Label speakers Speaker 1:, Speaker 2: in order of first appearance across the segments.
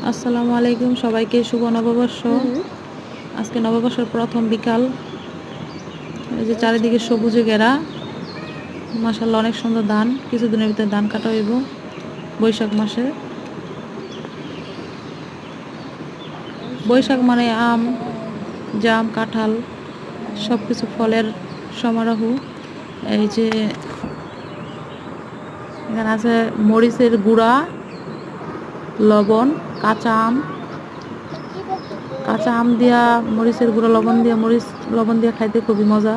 Speaker 1: আসসালামু আলাইকুম, সবাইকে শুভ নববর্ষ। আজকে নববর্ষের প্রথম বিকাল। এই যে চারিদিকে সবুজে ঘেরা, মাশাআল্লাহ অনেক সুন্দর ধান। কিছুদিনের ভিতরে ধান কাটা হইব বৈশাখ মাসে। বৈশাখ মানে আম, জাম, কাঁঠাল সব কিছু ফলের সমারোহ। এই যে এখানে আছে মরিচের গুঁড়া, লবণ, কাঁচা আম দিয়া মরিচের গুঁড়া লবণ দিয়া খাইতে খুবই মজা।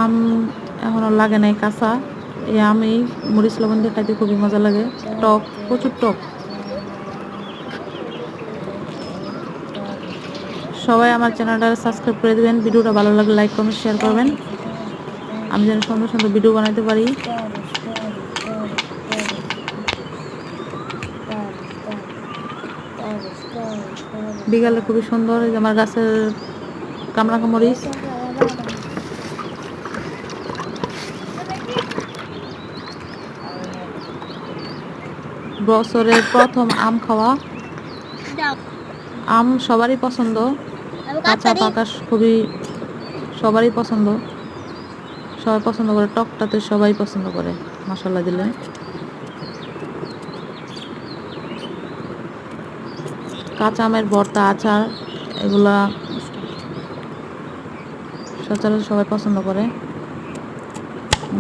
Speaker 1: আম এখনো লাগে নাই কাঁচা, এই আমি মরিচ লবণ দিয়ে খাইতে খুবই মজা লাগে। টক, প্রচুর টক। সবাই আমার চ্যানেলটা সাবস্ক্রাইব করে দেবেন। ভিডিওটা ভালো লাগলে লাইক কমেন্ট শেয়ার করবেন, আমি যেন সুন্দর সুন্দর ভিডিও বানাতে পারি। বিকালে খুবই সুন্দর। এই যে আমার গাছের কামরাঙা মরিচ। বছরের প্রথম আম খাওয়া। আম সবারই পছন্দ, কাঁচা পাকা খুবই সবারই পছন্দ। সবাই পছন্দ করে, টকটাতে সবাই পছন্দ করে মশলা দিলে। কাঁচা আমের ভর্তা, আচার, এগুলা সচরাচর সবাই পছন্দ করে,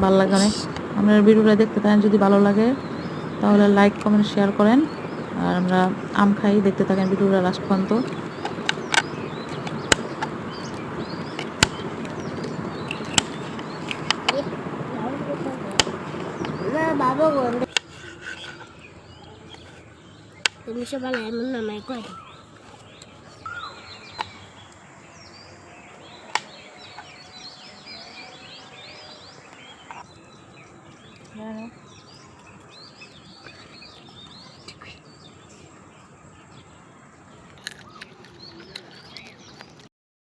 Speaker 1: ভালো লাগে অনেক। আপনারা ভিডিওটা দেখতে থাকেন, যদি ভালো লাগে তাহলে লাইক কমেন্ট শেয়ার করেন। আর আমরা আম খাই, দেখতে থাকেন ভিডিওটা লাস্ট পর্যন্ত।
Speaker 2: তুমি সবাই এমন নামাই কয়
Speaker 1: হ্যাঁ।